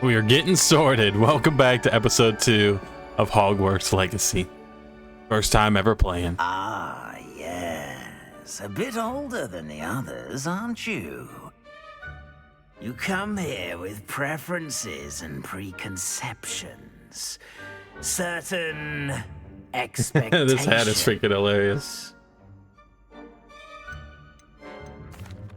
We are getting sorted. Welcome back to episode 2 of Hogwarts Legacy. First time ever playing. Ah, yes. A bit older than the others, aren't you? You come here with preferences and preconceptions. Certain expectations. This hat is freaking hilarious.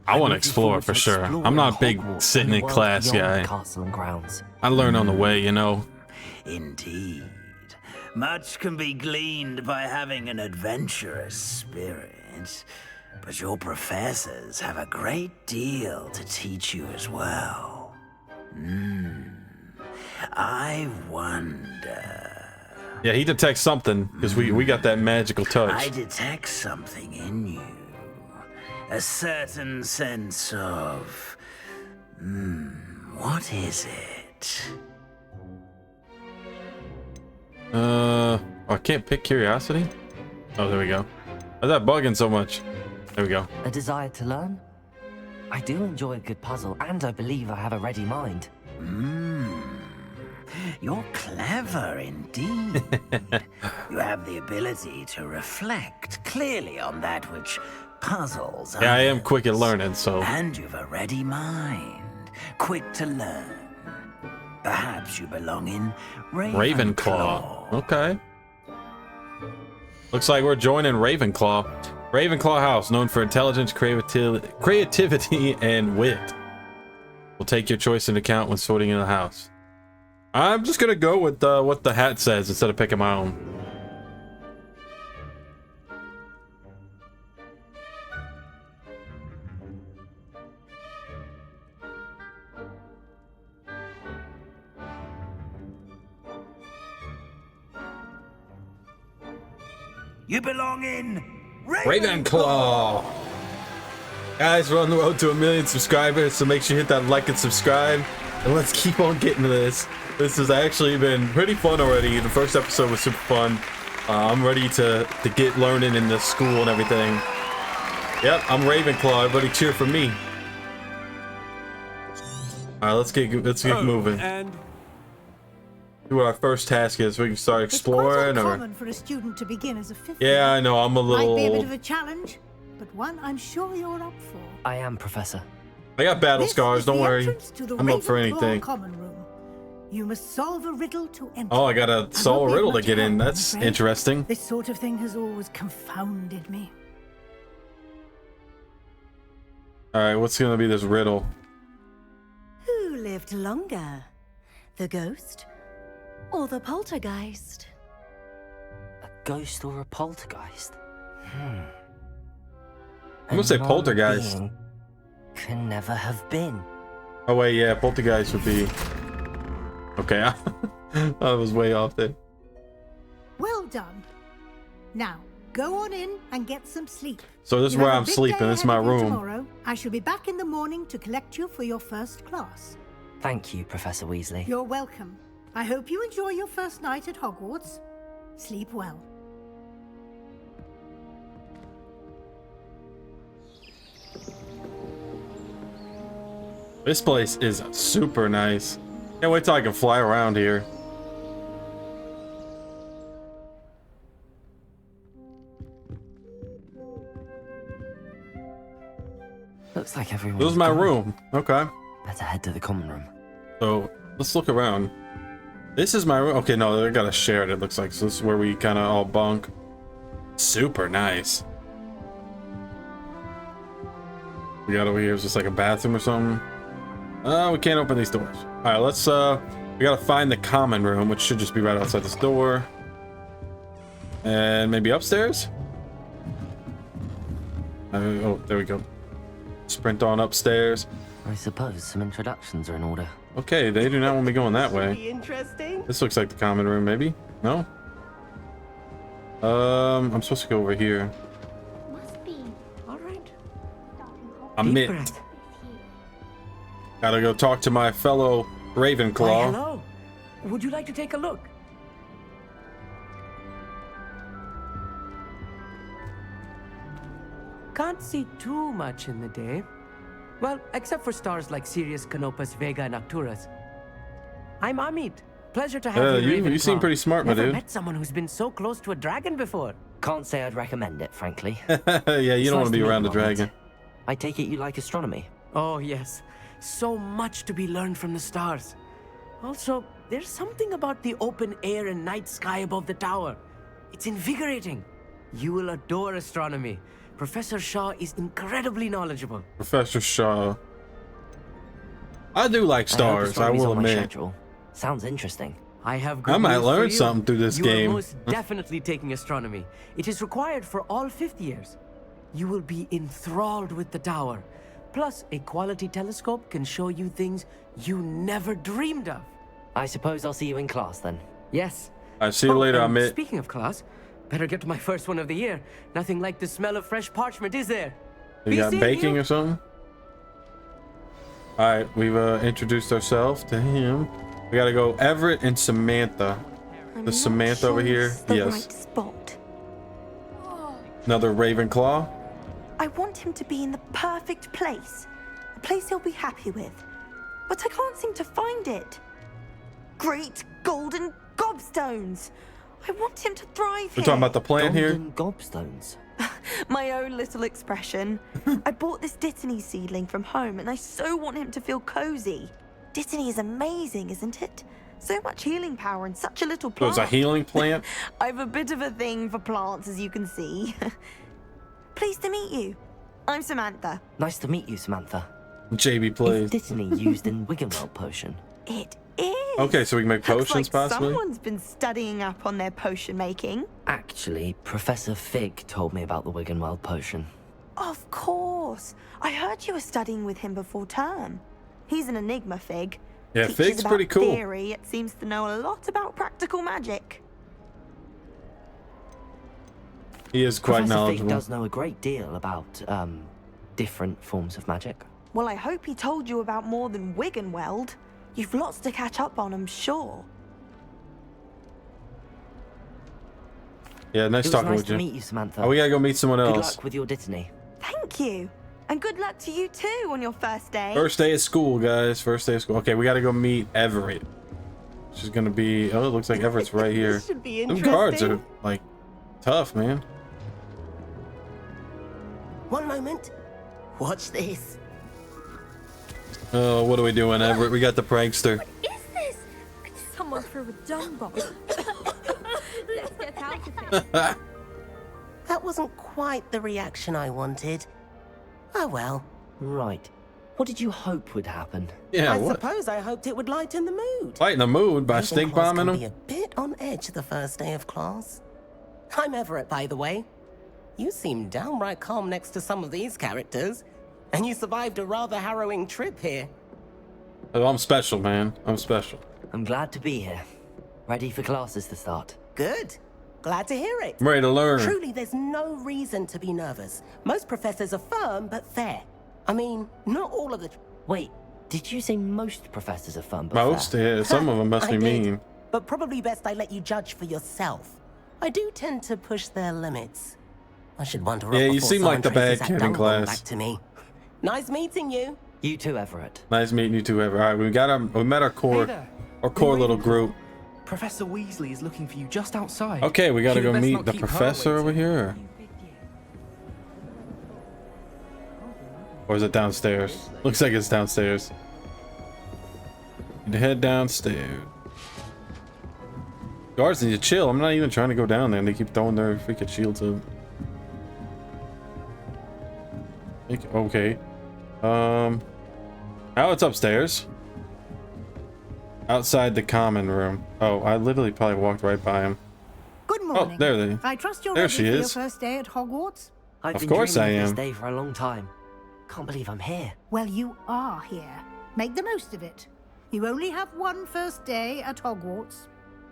I want to explore for sure. I'm not a big sitting in class guy. Castle and grounds. I learn on the way, you know. Indeed. Much can be gleaned by having an adventurous spirit, but your professors have a great deal to teach you as well. I wonder... Yeah, he detects something, because we got that magical I touch. detect something in you. A certain sense of... what is it? I can't pick curiosity? Oh, there we go. How's that bugging so much? There we go. A desire to learn? I do enjoy a good puzzle, and I believe I have a ready mind. You're clever indeed. You have the ability to reflect clearly on that which puzzles Yeah, I am others. quick at learning, so... And you've a ready mind, quick to learn. Perhaps you belong in Ravenclaw. Okay. Looks like we're joining Ravenclaw. Ravenclaw House, known for intelligence, creativity, and wit. We'll take your choice into account when sorting in the house. I'm just gonna go with what the hat says instead of picking my own. You belong in Ravenclaw! Guys, we're on the road to 1 million subscribers, so make sure you hit that like and subscribe. And let's keep on getting to this. This has actually been pretty fun already. The first episode was super fun. I'm ready to get learning in the school and everything. Yep, I'm Ravenclaw. Everybody cheer for me. Alright, let's get moving. And See what our first task is. We can start exploring, It's quite or uncommon for a student to begin as a fifth. yeah, I know I'm a Might be a bit little. of a challenge, but one I'm sure you're up for. I am, Professor. I got battle This scars. is Don't the worry. entrance to the I'm up for Ravenclaw anything. Common room. You must solve a riddle to enter. Oh, I gotta solve won't a be riddle to much get in. help, I'm That's afraid. interesting. This sort of thing has always confounded me. All right, what's gonna be this riddle? Who lived longer? The ghost or the poltergeist? A ghost or a poltergeist? I'm gonna say poltergeist. Non-being can never have been. Oh wait, yeah, poltergeist would be. Okay, I was way off there. Well done. Now, go on in and get some sleep. So this is You where have a I'm big sleeping. day This is my ahead of you room. Tomorrow. I shall be back in the morning to collect you for your first class. Thank you, Professor Weasley. You're welcome. I hope you enjoy your first night at Hogwarts. Sleep well. This place is super nice. Can't wait till I can fly around here. Looks like everyone. This is my room. Okay. Better head to the common room. So let's look around. This is my room. Okay, no, they gotta share it. It looks like so. This is where we kind of all bunk. Super nice. We got over here. Is this like a bathroom or something? We can't open these doors. All right, let's. We gotta find the common room, which should just be right outside this door. And maybe upstairs. Oh, there we go. Sprint on upstairs. I suppose some introductions are in order. Okay, they do not want me going that way. interesting. This looks like the common room, maybe? No? I'm supposed to go over here. Must be. All right. I'm Deep it. breath. Gotta go talk to my fellow Why, Ravenclaw. hello. Would you like to take a look? Can't see too much in the day. Well, except for stars like Sirius, Canopus, Vega, and Arcturus. I'm Amit. Pleasure to have you. You seem pretty smart, my Never dude. met someone who's been so close to a dragon before. Can't say I'd recommend it, frankly. Yeah, you It's don't want nice to be meet around you, the dragon. Amit. I take it you like astronomy. Oh, yes. So much to be learned from the stars. Also, there's something about the open air and night sky above the tower. It's invigorating. You will adore astronomy. Professor Shaw is incredibly knowledgeable. Professor Shaw. I do like I hope stars, I astronomy's will on my admit. schedule. Sounds interesting. I have good I might news learn for you. something through this you game. are most definitely taking astronomy. It is required for all 5th years. You will be enthralled with the tower. Plus, a quality telescope can show you things you never dreamed of. I suppose I'll see you in class then. Yes. All right, see you later, and Amit. Speaking of class, better get to my first one of the year. Nothing like the smell of fresh parchment, is there? You Be got seeing baking you. or something? Alright, we've introduced ourselves to him. We gotta go Everett and Samantha. I'm The not Samantha sure over here? it's the Yes. right spot. Another Ravenclaw. I want him to be in the perfect place. A place he'll be happy with. But I can't seem to find it. Great golden gobstones! I want him to thrive We're here. talking about the plant here. Golden gobstones. My own little expression. I bought this Dittany seedling from home and I so want him to feel cozy. Dittany is amazing, isn't it? So much healing power in such a little So plant. it's a healing plant. I've a bit of a thing for plants, as you can see. Pleased to meet you. I'm Samantha. Nice to meet you, Samantha. JB Is plays. Dittany used in Wiggenweld potion? It is. Okay, so we can make Looks potions like possibly. someone's been studying up on their potion making. Actually, Professor Fig told me about the Wiggenweld potion. Of course. I heard you were studying with him before term. He's an enigma, Fig. Yeah, Teaches Fig's about pretty cool. Theory, it seems to know a lot about practical magic. He is quite Professor Fig knowledgeable. does know a great deal about, different forms of magic. Well, I hope he told you about more than Wiggenweld. You've lots to catch up on, I'm sure. Yeah, nice It was talking nice with to you. meet you, Samantha. Oh, we gotta go meet someone Good else. luck with your Dittany. Thank you. And good luck to you too on your first day. First day of school, guys. First day of school. Okay, we gotta go meet Everett. Which is gonna be. Oh, it looks like Everett's right here. This should be Them guards are interesting. like tough, man. One moment. Watch this. Oh, what are we doing, Everett? We got the prankster. Is this? Someone threw a dung bomb. Let's get out of here. That wasn't quite the reaction I wanted. Oh well. Right. What did you hope would happen? Yeah, I what? suppose I hoped it would lighten the mood. Lighten the mood by stink Ravenclaws bombing can be him. a bit on edge the first day of class. I'm Everett, by the way. You seem downright calm next to some of these characters. And you survived a rather harrowing trip here. Oh, I'm special, man. I'm special. I'm glad to be here. Ready for classes to start. Good. Glad to hear it. I'm ready to learn. Truly, there's no reason to be nervous. Most professors are firm but fair. I mean, not all of the... Wait, did you say most professors are fun but Most? fair? Yeah, some of them must I be did, mean. But probably best I let you judge for yourself. I do tend to push their limits. I should wonder Yeah, up you before seem like someone the traces bad that kid in dung bomb class. Back to me. Nice meeting you. You too, Everett. Nice meeting you too, Everett. All right, we met our core, Hey there. our core little group. Professor Weasley is looking for you just outside. Okay, we gotta You'd go best meet not the keep her professor over waiting. here. Or is it downstairs? Looks like it's downstairs. Need to head downstairs. Guards need to chill. I'm not even trying to go down there and they keep throwing their freaking shields up. Okay. Now it's upstairs. Outside the common room. Oh, I literally probably walked right by him. Good morning. there they- I trust you're there ready she for your is. first day at Hogwarts. I've Of been course dreaming I of am. this day for a long time. Can't believe I'm here. Well, you are here. Make the most of it. You only have one first day at Hogwarts.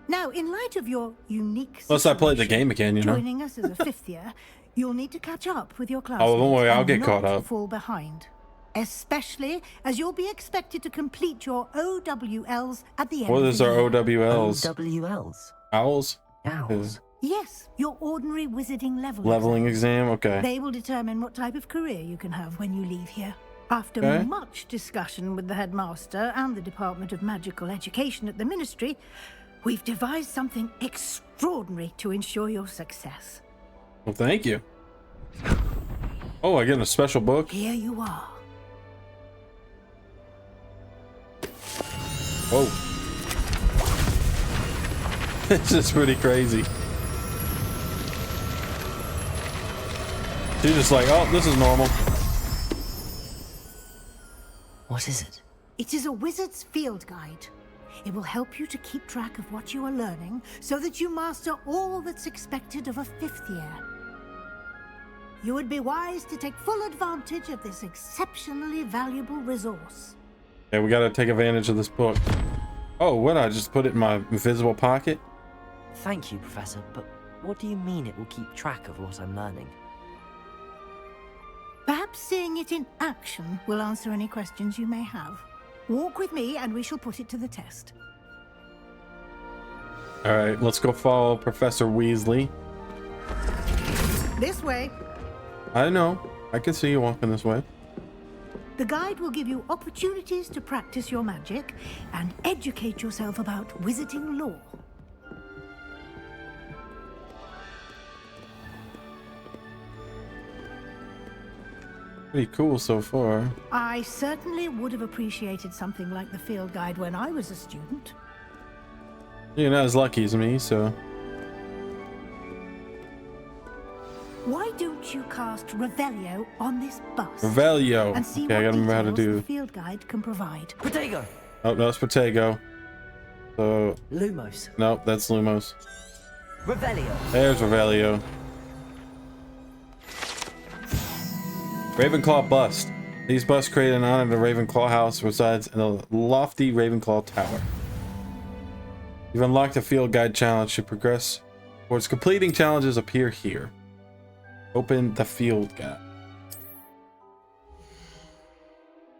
Now, in light of your unique Unless I play the situation, game again, you know. joining us as a fifth year, you'll need to catch up with your classmates. Oh, don't worry, I'll and get not caught up. fall behind. Especially as you'll be expected to complete your OWLs at the end What of is the our year. OWLs? OWLs. Owls? Owls. Yes, your ordinary wizarding level Leveling exams. exam? Okay. They will determine what type of career you can have when you leave here. After Okay. much discussion with the headmaster and the Department of Magical Education at the Ministry, we've devised something extraordinary to ensure your success. Well, thank you. Oh, I get a special book. Here you are. Oh. This is pretty crazy. She's just like, oh, this is normal. What is it? It is a wizard's field guide. It will help you to keep track of what you are learning so that you master all that's expected of a 5th year. You would be wise to take full advantage of this exceptionally valuable resource. Yeah, we gotta take advantage of this book. Oh, what? I just put it in my invisible pocket? Thank you, Professor, but what do you mean it will keep track of what I'm learning? Perhaps seeing it in action will answer any questions you may have. Walk with me and we shall put it to the test. All right, let's go follow Professor Weasley. This way. I know. I can see you walking this way. The guide will give you opportunities to practice your magic and educate yourself about wizarding lore. Pretty cool so far. I certainly would have appreciated something like the field guide when I was a student. You're not as lucky as me, so. Why don't you cast Revelio on this bus? Revelio. And see Okay, I what gotta remember how to details do. the field guide can provide. Protego! Oh, no, it's Protego. So, Lumos. nope, that's Lumos. Revelio. There's Revelio. Ravenclaw bust. These busts created in honor of the Ravenclaw house resides in the lofty Ravenclaw tower. You've unlocked a field guide challenge. To progress towards completing challenges, appear here. Open the field guide.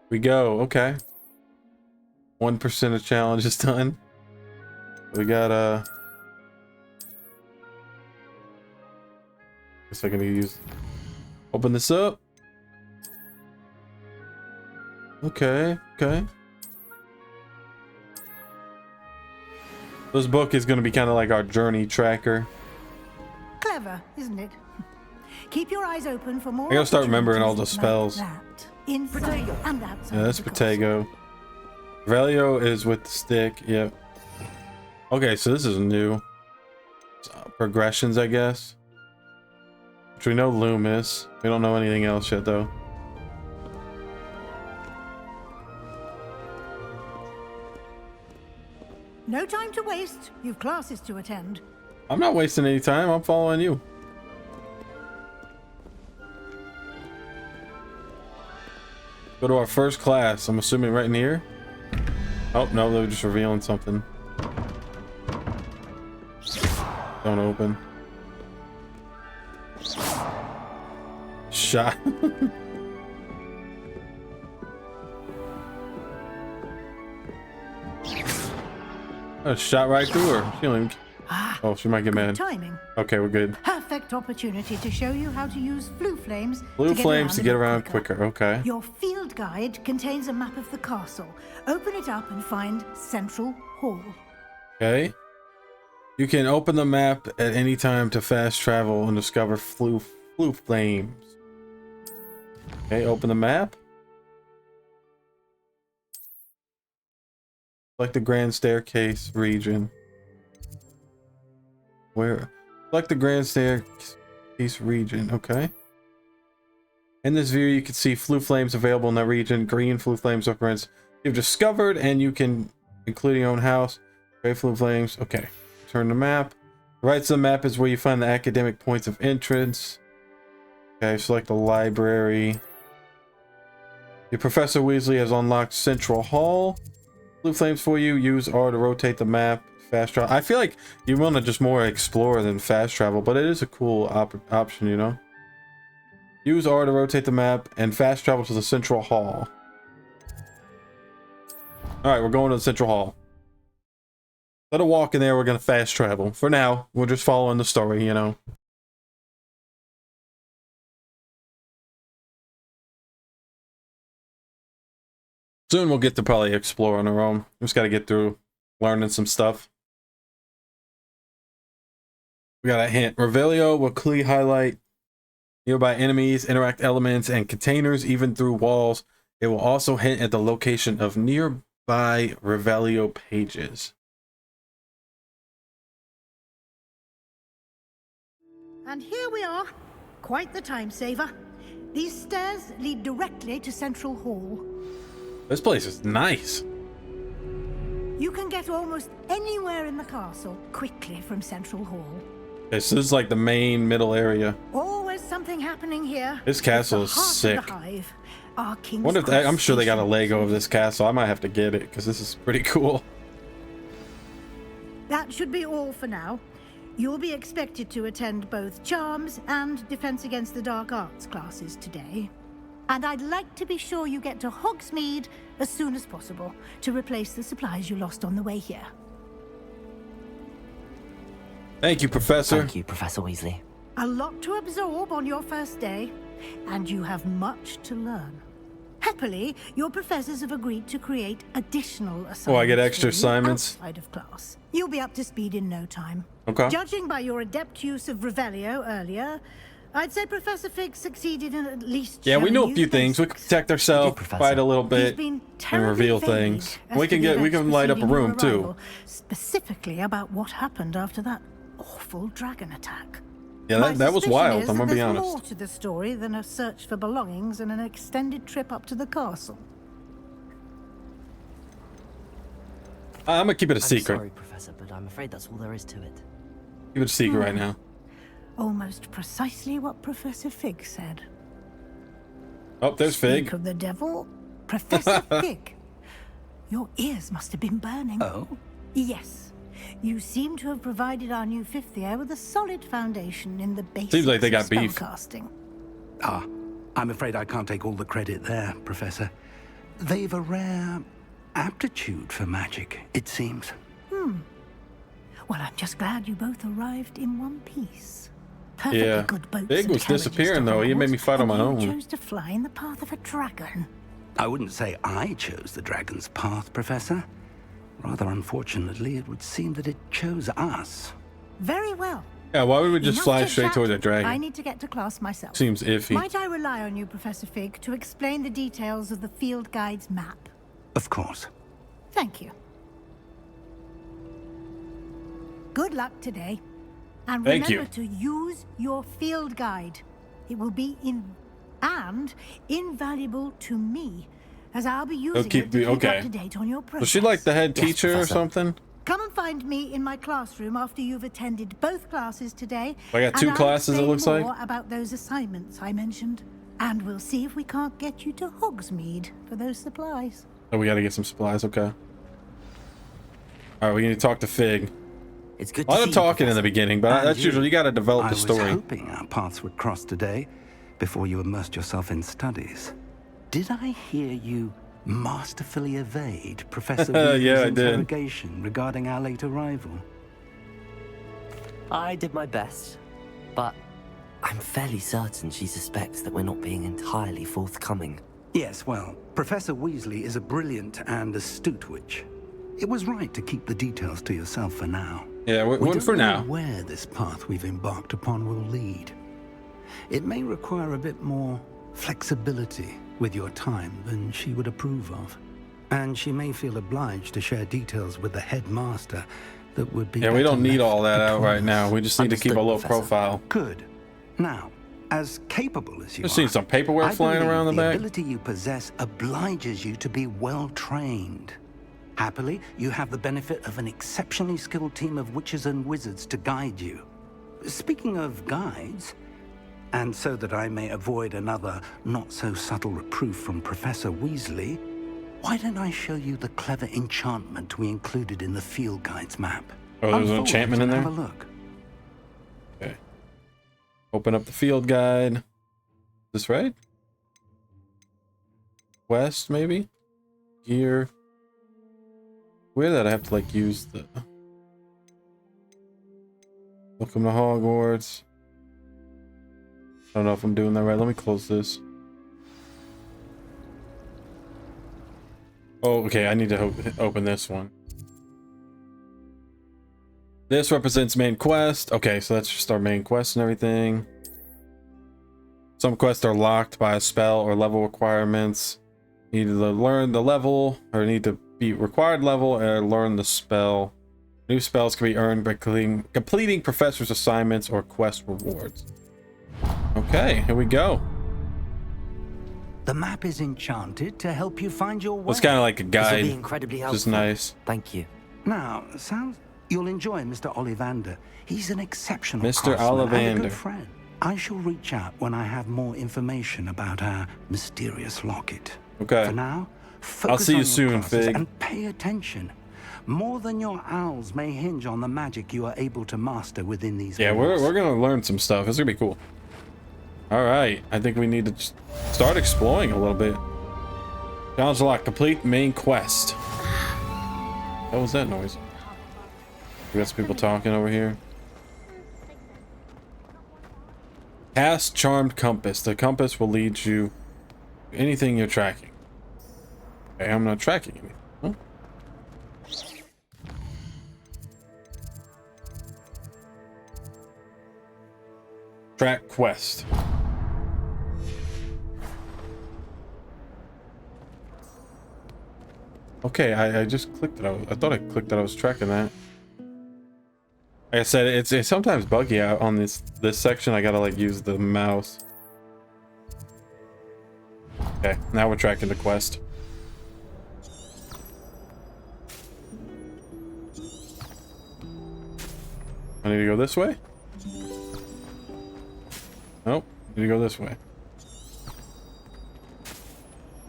We go. Okay. 1% of challenge is done. We got guess I can use. Open this up. Okay. Okay. This book is going to be kind of like our journey tracker. Clever, isn't it? Keep your eyes open for more. I gotta start remembering all the opportunities spells. like that, inside and outside. Yeah, that's of the castle. Protego. Revelio is with the stick. Yep. Okay, so this is new. Progressions, I guess. Which we know Loom is. We don't know anything else yet, though. No time to waste. You've classes to attend. I'm not wasting any time. I'm following you. Go to our first class. I'm assuming right in here. Oh, no, they're just revealing something. Don't open. Shot. I shot right through her. She don't even... Oh, she might get mad. Timing. Okay, we're good. Perfect opportunity to show you how to use blue flames. Blue flames to get a bit around quicker. Okay. Your field guide contains a map of the castle. Open it up and find Central Hall. Okay. You can open the map at any time to fast travel and discover blue flames. Okay, open the map. Select the Grand Staircase region. Where? Select the Grand Staircase region. Okay. In this view, you can see blue flames available in that region. Green blue flames represents you've discovered, and you can include your own house. Gray blue flames. Okay. Turn the map. Right side of the map is where you find the academic points of entrance. Okay, select the library. Your Professor Weasley has unlocked Central Hall. Blue flames for you. Use R to rotate the map. Fast travel. I feel like you want to just more explore than fast travel, but it is a cool option, you know. Use R to rotate the map and fast travel to the Central Hall. All right, we're going to the Central Hall. Let a walk in there. We're gonna fast travel. For now, we're just following the story, you know. Soon we'll get to probably explore on our own. We just got to get through learning some stuff. We got a hint. Revelio will clearly highlight nearby enemies, interact elements, and containers, even through walls. It will also hint at the location of nearby Revelio pages. And here we are. Quite the time saver. These stairs lead directly to Central Hall. This place is nice. You can get almost anywhere in the castle quickly from Central Hall. This is like the main middle area. Always something happening here. This castle is sick. Wonder if I'm sure they got a Lego of this castle. I might have to get it because this is pretty cool. That should be all for now. You'll be expected to attend both Charms and Defense Against the Dark Arts classes today. And I'd like to be sure you get to Hogsmeade as soon as possible to replace the supplies you lost on the way here. Thank you, Professor. Thank you, Professor Weasley. A lot to absorb on your first day, and you have much to learn. Happily, your professors have agreed to create additional assignments. Oh, I get extra assignments outside of class. You'll be up to speed in no time. Okay. Judging by your adept use of Revelio earlier, I'd say Professor Fig succeeded in at least. Yeah, we know a showing few you the things. We can protect ourselves, fight a little bit, and reveal things. We can light up a room too. Specifically about what happened after that awful dragon attack. Yeah, that was wild. I'm gonna be honest. There's more to the story than a search for belongings and an extended trip up to the castle. I'm gonna keep it a secret. I'm sorry, Professor, but I'm afraid that's all there is to it. Keep it a secret right now. Almost precisely what Professor Fig said. Oh, there's Fig. Speak of the devil, Professor Fig. Your ears must have been burning. Oh? Yes. You seem to have provided our new fifth year with a solid foundation in the basics Seems like they got of beef. spellcasting. Ah, I'm afraid I can't take all the credit there, Professor. They've a rare aptitude for magic, it seems. Well, I'm just glad you both arrived in one piece. Perfectly Yeah. good boats Fig and was carriages disappearing to though. He made me Hogwarts, fight on my and you own. chose to fly in the path of a dragon. I wouldn't say I chose the dragon's path, Professor. Rather unfortunately, it would seem that it chose us. Very well. Yeah, why would we just Enough fly chit-chat. straight towards that I dragon? need to get to class myself. Seems iffy. Might I rely on you, Professor Fig, to explain the details of the field guide's map? Of course. Thank you. Good luck today. And Thank remember you. to use your field guide. It will be invaluable to me, as I'll be using keep it to me- keep okay. up to date on your progress. Was she like the head Yes, teacher or Professor. something? Come and find me in my classroom after you've attended both classes today. I got two and I'll classes, it explain looks like. more about those assignments I mentioned. And we'll see if we can't get you to Hogsmeade for those supplies. Oh, we gotta get some supplies. Okay. All right, we need to talk to Fig. It's good A lot to of see talking you, in the Professor. beginning, but And that's usually you gotta develop I the was story. hoping our paths would cross today before you immersed yourself in studies. Did I hear you masterfully evade Professor Weasley's Yeah, I did. interrogation regarding our late arrival? I did my best, but I'm fairly certain she suspects that we're not being entirely forthcoming. Yes, well, Professor Weasley is a brilliant and astute witch. It was right to keep the details to yourself for now. Yeah, We one don't for know now. where this path we've embarked upon will lead. It may require a bit more flexibility with your time than she would approve of. And she may feel obliged to share details with the headmaster that would be Yeah, we better don't need left all that out between right now. us. We just need to keep a Understood, low Professor. profile. Good. Now, as capable as you I've are, seen some paperwork I flying believe around the back. ability you possess obliges you to be well trained. Happily, you have the benefit of an exceptionally skilled team of witches and wizards to guide you. Speaking of guides, and so that I may avoid another not-so-subtle reproof from Professor Weasley, why don't I show you the clever enchantment we included in the field guide's map? Oh, there's an Unfold enchantment it in and there? Have a look. Okay. Open up the field guide. Is this right? West, maybe? Gear. Weird that I have to like use the... Welcome to Hogwarts. I don't know if I'm doing that right. Let me close this. Oh, okay. I need to open this one. This represents main quest. Okay, so that's just our main quest and everything. Some quests are locked by a spell or level requirements. Need to learn the level, or need to be required level, or learn the spell. New spells can be earned by completing professor's assignments or quest rewards. Okay, here we go. The map is enchanted to help you find your way. It's kind of like a This will guide. be incredibly helpful. Just nice. Thank you. Now, you'll enjoy Mr. Ollivander. He's an exceptional Mr. craftsman and a Ollivander. good friend. I shall reach out when I have more information about our mysterious locket. Okay. For now, I'll focus see you on your soon, classes Fig. and pay attention. More than your owls may hinge on the magic you are able to master within these Yeah, walls. we're gonna learn some stuff. It's gonna be cool. All right, I think we need to just start exploring a little bit. Challenge locked. Complete main quest. What was that noise? We got some people talking over here. Cast charmed compass. The compass will lead you to anything you're tracking. Okay, I'm not tracking anything. Huh? Track quest. Okay, I just clicked it. I thought I clicked that I was tracking that. Like I said, it's sometimes buggy out on this section. I gotta like use the mouse. Okay, now we're tracking the quest. I need to go this way? Nope, I need to go this way.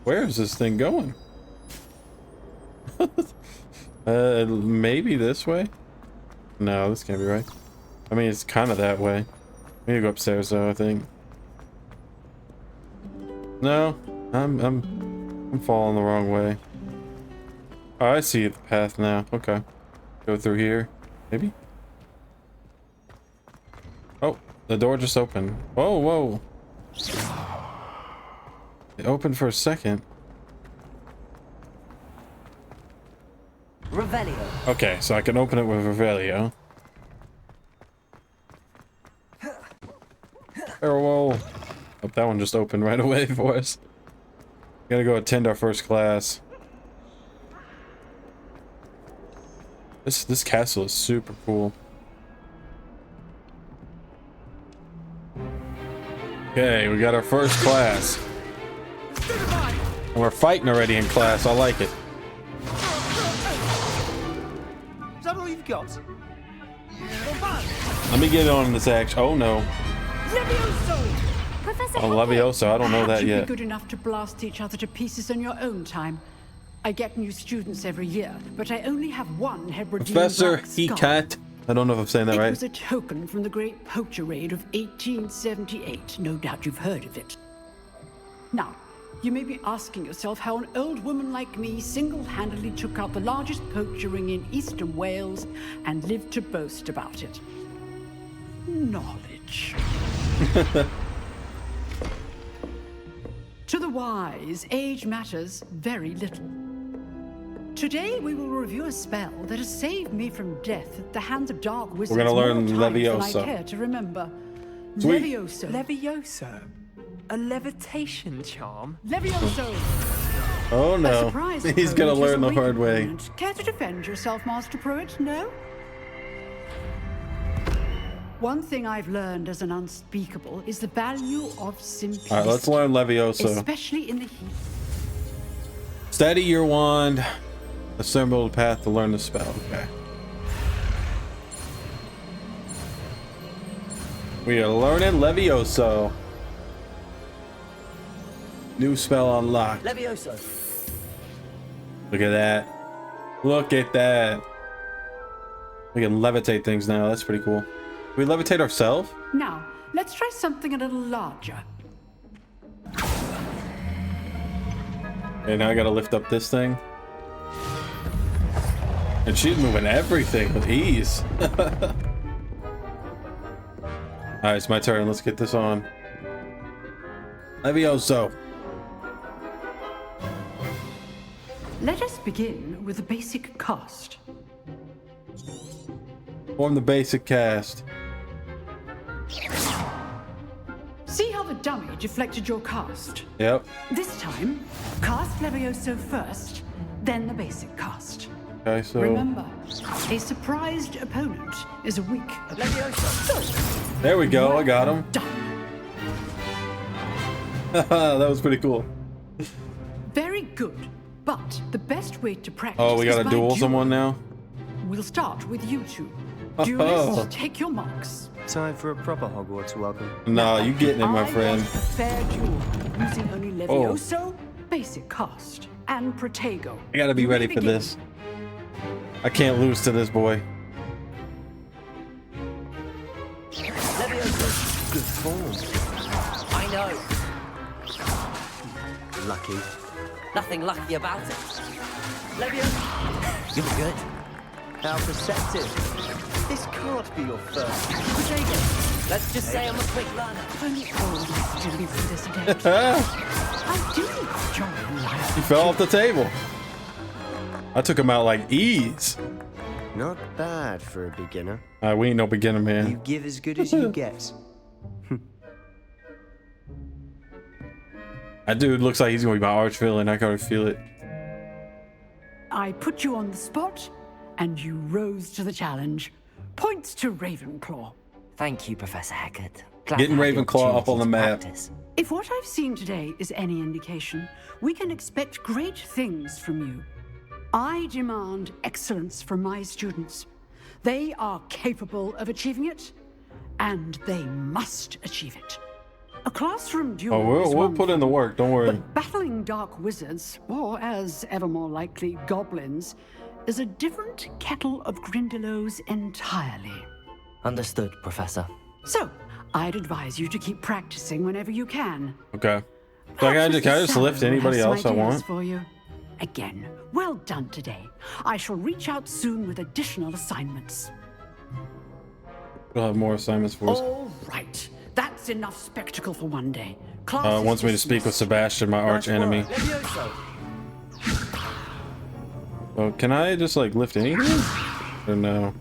Where is this thing going? Maybe this way? No, this can't be right. I mean, it's kind of that way. We need to go upstairs though, I think. No, I'm falling the wrong way. Oh, I see the path now. Okay. Go through here. Maybe? Oh, the door just opened. Whoa, whoa. It opened for a second. Revelio. Okay, so I can open it with Revelio. Oh, whoa. Oh, that one just opened right away for us. Gotta go attend our first class. This castle is super cool. Okay, we got our first class. And we're fighting already in class. I like it. Is that all you've got? Let me get on this action. Oh no. Professor Oh, Levioso. I don't know that Perhaps you'd yet. be good enough to blast each other to pieces in your own time. I get new students every year, but I only have one Hebridean Professor black skull. Hecat. I don't know if I'm saying that It right. was a token from the Great Poacher Raid of 1878. No doubt you've heard of it. Now, you may be asking yourself how an old woman like me single-handedly took out the largest poacher ring in eastern Wales and lived to boast about it. Knowledge. To the wise, age matters very little. Today we will review a spell that has saved me from death at the hands of dark wizards gonna learn more times Levioso. than I care to remember. Sweet. Levioso. Levioso. A levitation charm? Levioso. Oh A no. surprise He's gonna opponent learn is the a weak hard way. opponent. Care to defend yourself, Master Pruitt? No? One thing I've learned as an unspeakable is the value of simplicity. Alright, let's learn Levioso. Especially in the heat. Steady your wand. Assemble the path to learn the spell. Okay. We are learning Levioso. New spell unlocked. Levioso. Look at that. Look at that. We can levitate things now. That's pretty cool. Can we levitate ourselves? Now, let's try something a little larger. Okay, now I gotta lift up this thing. And she's moving everything with ease. Alright, it's my turn. Let's get this on. Levioso. Let us begin with the basic cast. Form the basic cast. See how the dummy deflected your cast? Yep. This time, cast Levioso first, then the basic cast. Okay, so Remember, a surprised opponent is a weak Levioso. there we go. I got him. Done. That was pretty cool. Very good. But the best way to practice Oh, we is gotta by duel someone now? We'll start with you two. Duelists, take your marks. Time for a proper Hogwarts welcome. Nah, you getting it, my friend. A fair duel using only Levioso, basic cast, and Protego. I gotta be ready for this. I can't lose to this boy. Levioso, good form. I know. Lucky. Nothing lucky about it. Levioso, You're good. how perceptive. This can't be your first. Protego, let's just say I'm a quick learner. Only old to live with this again. I do enjoy life. He fell off the table. I took him out like ease. Not bad for a beginner. We ain't no beginner, man. You give as good as you get. That dude looks like he's gonna be my arch villain. I can feel it. I put you on the spot, and you rose to the challenge. Points to Ravenclaw. Thank you, Professor Hecat. Glad Getting to have the Ravenclaw up on the opportunity to map. practice. If what I've seen today is any indication, we can expect great things from you. I demand excellence from my students. They are capable of achieving it, and they must achieve it. A classroom duel Oh, is we'll one put in the work. Don't worry. But battling dark wizards, or as ever more likely, goblins, is a different kettle of Grindylows entirely. Understood, Professor. So, I'd advise you to keep practicing whenever you can. Okay. So can I just lift anybody else I want? For you. Again, well done today. I shall reach out soon with additional assignments. We'll have more assignments for us. All right. That's enough spectacle for one day. Class is Wants me to speak with dismissed. Sebastian, my arch enemy. Oh, can I just like lift anything? Or no?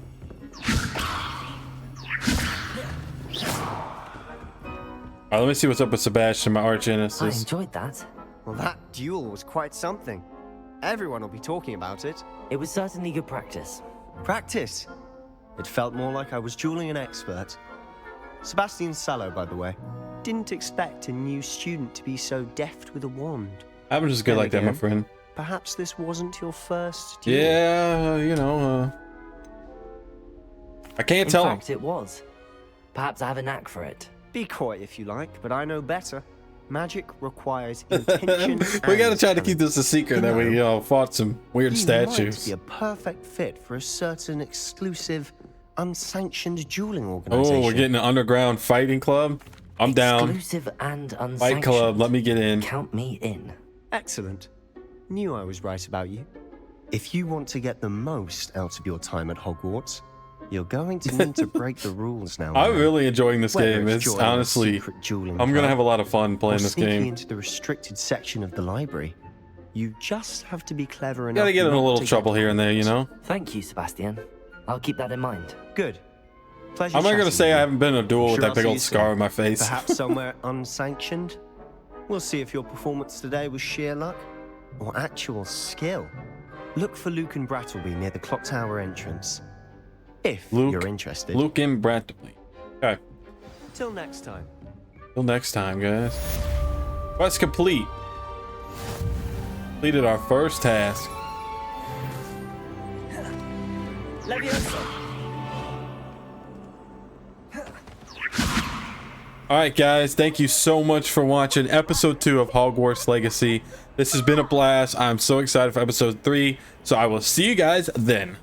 Alright, let me see what's up with Sebastian, my arch I nemesis. enjoyed that. Well, that duel was quite something. Everyone will be talking about it. It was certainly good practice. Practice. It felt more like I was dueling an expert. Sebastian Sallow, by the way. Didn't expect a new student to be so deft with a wand. I'm just good Then like that, my again, friend. Perhaps this wasn't your first duel. Yeah, you know, I can't tell In him. fact, it was. Perhaps I have a knack for it. Be coy if you like, but I know better. Magic requires intention. We gotta and try to keep this a secret that we, you know, fought some weird you statues. might be a perfect fit for a certain exclusive, unsanctioned dueling organization. Oh, we're getting an underground fighting club. I'm down. Exclusive and unsanctioned. Fight club, let me get in. Count me in. Excellent. Knew I was right about you. If you want to get the most out of your time at Hogwarts, you're going to need to break the rules now. I'm man. really enjoying this Whether game. It's joining a honestly, secret dueling I'm gonna club have a lot of fun or playing this sneaking game. into the restricted section of the library. You just have to be clever enough. Gotta get in a not little to trouble get here and there, you know? Thank you, Sebastian. I'll keep that in mind. Good. Pleasure I'm not gonna chatting say with I you. haven't been in a duel with Sure that I'll big see old you scar soon. on my face. Perhaps somewhere unsanctioned. We'll see if your performance today was sheer luck or actual skill. Look for Luke and Brattleby near the clock tower entrance. If you're interested. Luke and Brattleby. Okay. Till next time. Till next time, guys. Quest complete. Completed our first task. Alright guys, thank you so much for watching episode 2 of Hogwarts Legacy. This has been a blast. I'm so excited for episode 3, so I will see you guys then.